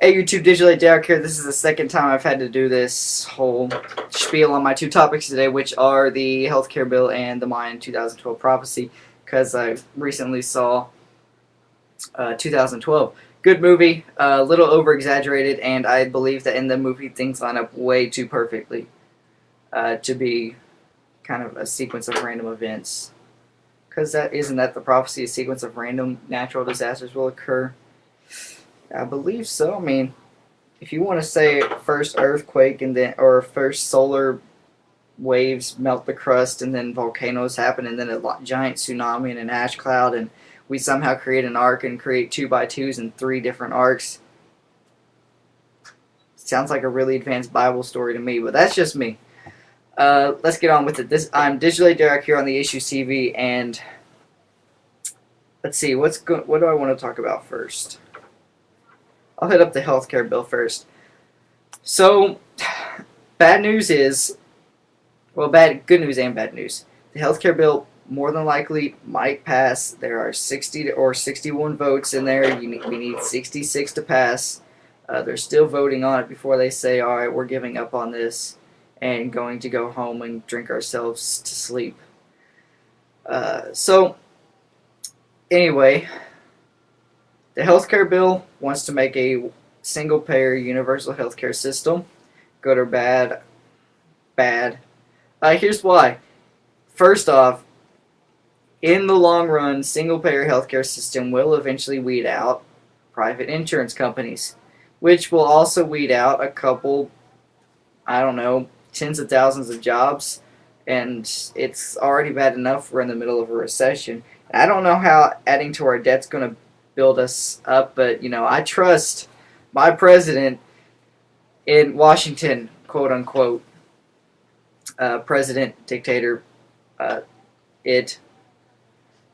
Hey YouTube, Digital Derek here. This is the second time I've had to do this whole spiel on my two topics today, which are the healthcare bill and the Mayan 2012 prophecy, because I recently saw 2012. Good movie, a little over-exaggerated, and I believe that in the movie things line up way too perfectly to be kind of a sequence of random events. Because isn't that the prophecy, a sequence of random natural disasters will occur? I believe so. I mean, if you want to say first earthquake and then, or first solar waves melt the crust and then volcanoes happen and then a giant tsunami and an ash cloud and we somehow create an arc and create 2x2s and 3 different arcs. Sounds like a really advanced Bible story to me, but that's just me. Let's get on with it. I'm Digital Derek here on the Issues TV, and let's see, what do I want to talk about first? I'll hit up the healthcare bill first. So, bad news is, well, good news and bad news. The healthcare bill more than likely might pass. There are 60 or 61 votes in there. We need 66 to pass. They're still voting on it before they say, all right, we're giving up on this and going to go home and drink ourselves to sleep. Anyway, the healthcare bill wants to make a single-payer universal healthcare system. Good or bad? Bad. Here's why. First off, in the long run, single-payer healthcare system will eventually weed out private insurance companies, which will also weed out a couple, I don't know, tens of thousands of jobs, and it's already bad enough we're in the middle of a recession. I don't know how adding to our debt's going to build us up, but I trust my president in Washington, quote unquote, president, dictator,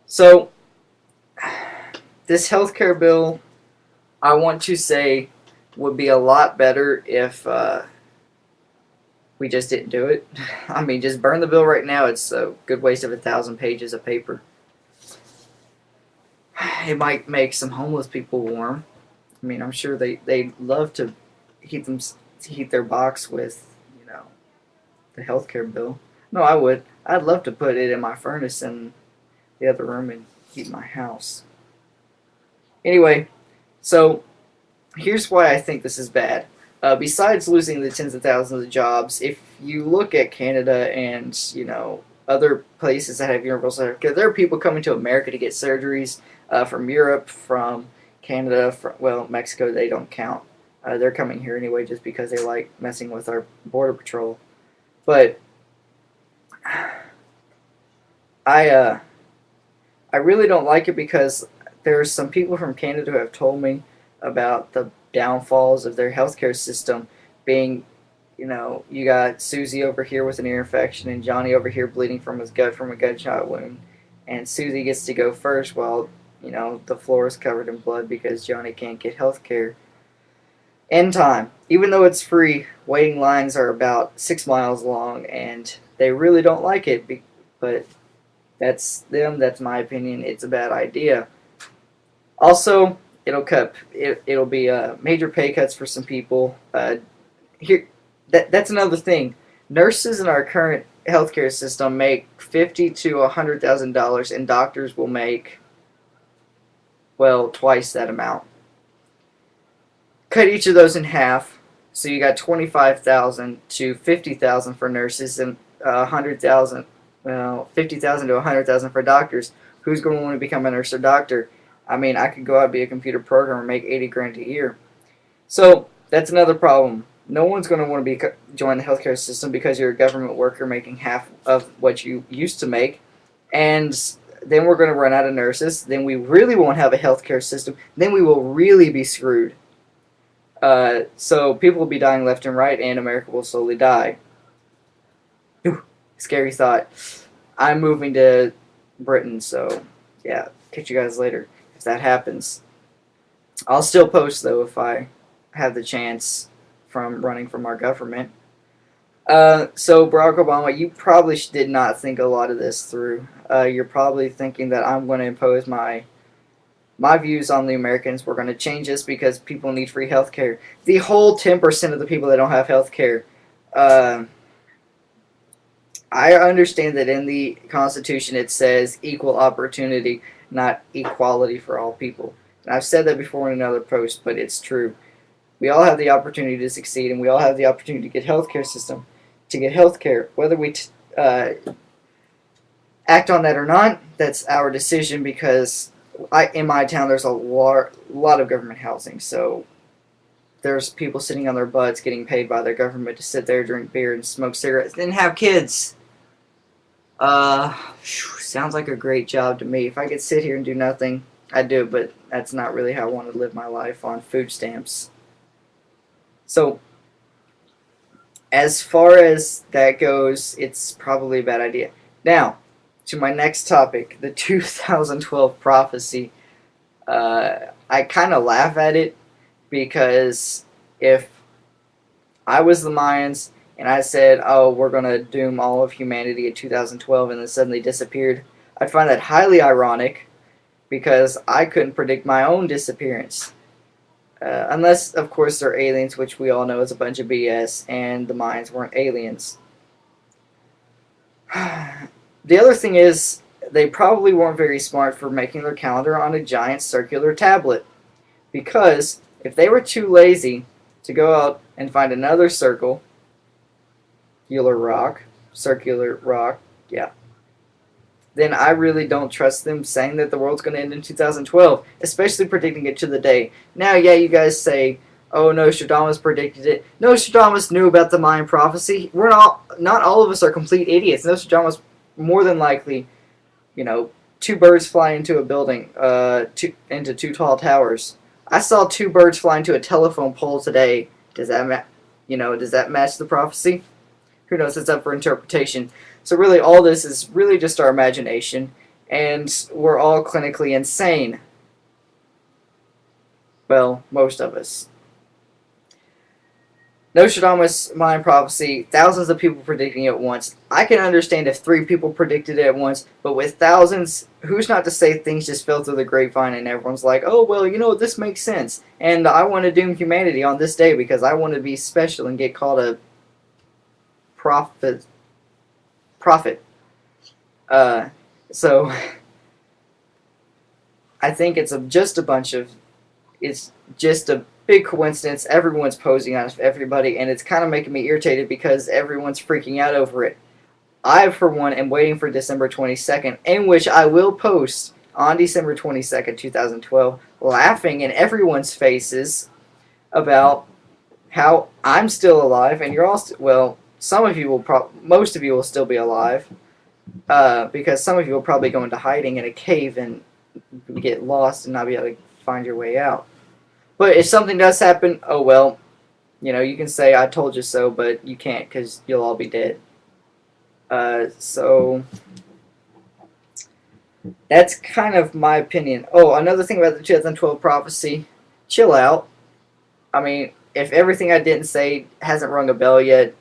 So this healthcare bill, I want to say, would be a lot better if we just didn't do it. I mean, just burn the bill right now. It's a good waste of 1,000 pages of paper. It might make some homeless people warm. I mean, I'm sure they love to heat their box with, the healthcare bill. No, I would. I'd love to put it in my furnace in the other room and heat my house. Anyway, so here's why I think this is bad. Besides losing the tens of thousands of jobs, if you look at Canada and other places that have universal healthcare, there are people coming to America to get surgeries from Europe, from Canada, well, Mexico, they don't count. They're coming here anyway just because they like messing with our border patrol. But I really don't like it because there's some people from Canada who have told me about the downfalls of their healthcare system being, you got Susie over here with an ear infection and Johnny over here bleeding from his gut from a gunshot wound, and Susie gets to go first while the floor is covered in blood because Johnny can't get health care in time. Even though it's free, waiting lines are about 6 miles long, and they really don't like it, but that's them, that's my opinion. It's a bad idea. Also, it'll be major pay cuts for some people. That's another thing. Nurses in our current healthcare system make $50,000 to $100,000, and doctors will make, well, twice that amount. Cut each of those in half, so you got $25,000 to $50,000 for nurses and $100,000, well, $50,000 to $100,000 for doctors. Who's going to want to become a nurse or doctor? I mean, I could go out and be a computer programmer and make $80,000 a year. So that's another problem. No one's going to want to join the healthcare system because you're a government worker making half of what you used to make, and then we're going to run out of nurses. Then we really won't have a healthcare system. Then we will really be screwed. So people will be dying left and right, and America will slowly die. Ooh, scary thought. I'm moving to Britain, so yeah, catch you guys later if that happens. I'll still post, though, if I have the chance from running from our government. So Barack Obama, you probably did not think a lot of this through. You're probably thinking that I'm going to impose my my views on the Americans. We're going to change this because people need free health care. The whole 10% of the people that don't have health care. Uh, I understand that in the Constitution it says equal opportunity, not equality for all people. And I've said that before in another post, but it's true. We all have the opportunity to succeed, and we all have the opportunity to get healthcare system, to get healthcare. Whether we act on that or not, that's our decision. Because in my town, there's a lot of government housing, so there's people sitting on their butts getting paid by their government to sit there, drink beer, and smoke cigarettes, and have kids. Sounds like a great job to me. If I could sit here and do nothing, I'd do it, but that's not really how I want to live my life on food stamps. So, as far as that goes, it's probably a bad idea. Now, to my next topic, the 2012 prophecy. I kind of laugh at it because if I was the Mayans and I said, oh, we're going to doom all of humanity in 2012 and then suddenly disappeared, I'd find that highly ironic because I couldn't predict my own disappearance. Unless, of course, they're aliens, which we all know is a bunch of BS, and the Mayans weren't aliens. The other thing is, they probably weren't very smart for making their calendar on a giant circular tablet. Because if they were too lazy to go out and find another circular rock, yeah, then I really don't trust them saying that the world's going to end in 2012, especially predicting it to the day. Now, yeah, you guys say, oh, Nostradamus predicted it. Nostradamus knew about the Mayan prophecy. Not all of us are complete idiots. Nostradamus, more than likely, two birds fly into a building, into two tall towers. I saw two birds fly into a telephone pole today. Does that match the prophecy? Who knows? It's up for interpretation. So really, all this is really just our imagination, and we're all clinically insane. Well, most of us. Nostradamus, Mayan prophecy, thousands of people predicting it at once. I can understand if 3 people predicted it at once, but with thousands, who's not to say things just fell through the grapevine and everyone's like, oh, well, this makes sense. And I want to doom humanity on this day because I want to be special and get called a prophet. So I think it's just a big coincidence. Everyone's posing on everybody, and it's kind of making me irritated because everyone's freaking out over it. I, for one, am waiting for December 22nd, in which I will post on December 22nd, 2012, laughing in everyone's faces about how I'm still alive, and you're all some of you most of you will still be alive, because some of you will probably go into hiding in a cave and get lost and not be able to find your way out. But if something does happen, oh well, you can say I told you so, but you can't because you'll all be dead. So that's kind of my opinion. Oh, another thing about the 2012 prophecy, chill out. I mean, if everything I didn't say hasn't rung a bell yet,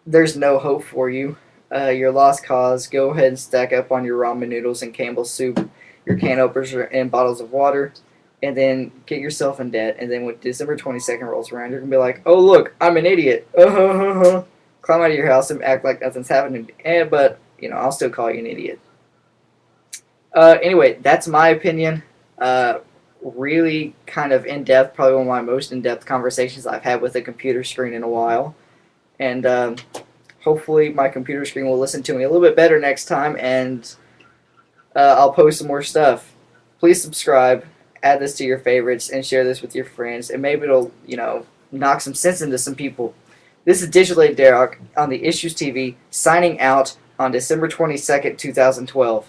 there's no hope for you. Your lost cause. Go ahead and stack up on your ramen noodles and Campbell's soup, your can openers and bottles of water, and then get yourself in debt. And then when December 22nd rolls around, you're going to be like, oh, look, I'm an idiot. Climb out of your house and act like nothing's happening. But, I'll still call you an idiot. Anyway, that's my opinion. Really kind of in-depth, probably one of my most in-depth conversations I've had with a computer screen in a while. And hopefully my computer screen will listen to me a little bit better next time, and I'll post some more stuff. Please subscribe, add this to your favorites, and share this with your friends, and maybe it'll, knock some sense into some people. This is Digital Derek on the Issues TV, signing out on December 22nd, 2012.